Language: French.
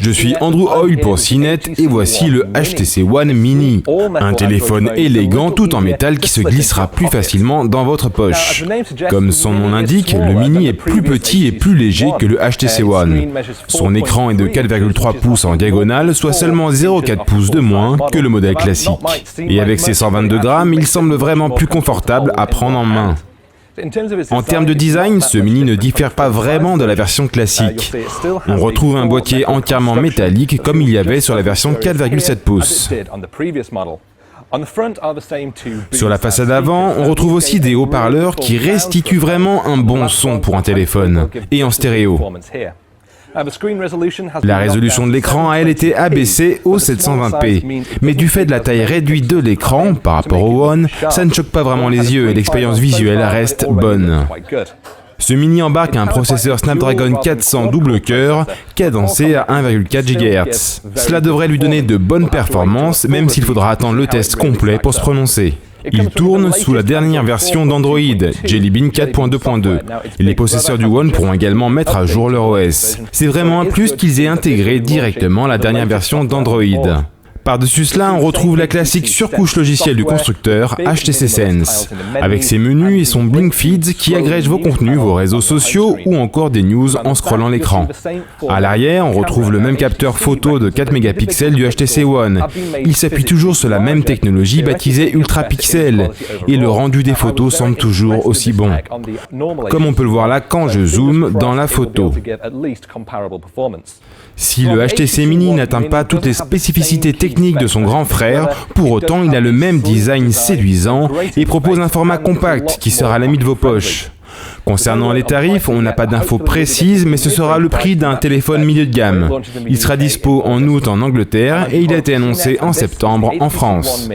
Je suis Andrew Hoyle pour CNET et voici le HTC One Mini, un téléphone élégant tout en métal qui se glissera plus facilement dans votre poche. Comme son nom l'indique, le Mini est plus petit et plus léger que le HTC One. Son écran est de 4,3 pouces en diagonale, soit seulement 0,4 pouces de moins que le modèle classique. Et avec ses 122 grammes, il semble vraiment plus confortable à prendre en main. En termes de design, ce Mini ne diffère pas vraiment de la version classique. On retrouve un boîtier entièrement métallique comme il y avait sur la version 4,7 pouces. Sur la façade avant, on retrouve aussi des haut-parleurs qui restituent vraiment un bon son pour un téléphone, et en stéréo. La résolution de l'écran a elle été abaissée au 720p, mais du fait de la taille réduite de l'écran par rapport au One, ça ne choque pas vraiment les yeux et l'expérience visuelle reste bonne. Ce Mini embarque un processeur Snapdragon 400 double cœur, cadencé à 1,4 GHz. Cela devrait lui donner de bonnes performances, même s'il faudra attendre le test complet pour se prononcer. Il tourne sous la dernière version d'Android, Jelly Bean 4.2.2. Les possesseurs du One pourront également mettre à jour leur OS. C'est vraiment un plus qu'ils aient intégré directement la dernière version d'Android. Par-dessus cela, on retrouve la classique surcouche logicielle du constructeur, HTC Sense, avec ses menus et son Blink Feeds qui agrègent vos contenus, vos réseaux sociaux ou encore des news en scrollant l'écran. À l'arrière, on retrouve le même capteur photo de 4 mégapixels du HTC One. Il s'appuie toujours sur la même technologie baptisée Ultra Pixel, et le rendu des photos semble toujours aussi bon. Comme on peut le voir là quand je zoome dans la photo. Si le HTC Mini n'atteint pas toutes les spécificités techniques de son grand frère, pour autant il a le même design séduisant et propose un format compact qui sera l'ami de vos poches. Concernant les tarifs, on n'a pas d'infos précises, mais ce sera le prix d'un téléphone milieu de gamme. Il sera dispo en août en Angleterre et il a été annoncé en septembre en France.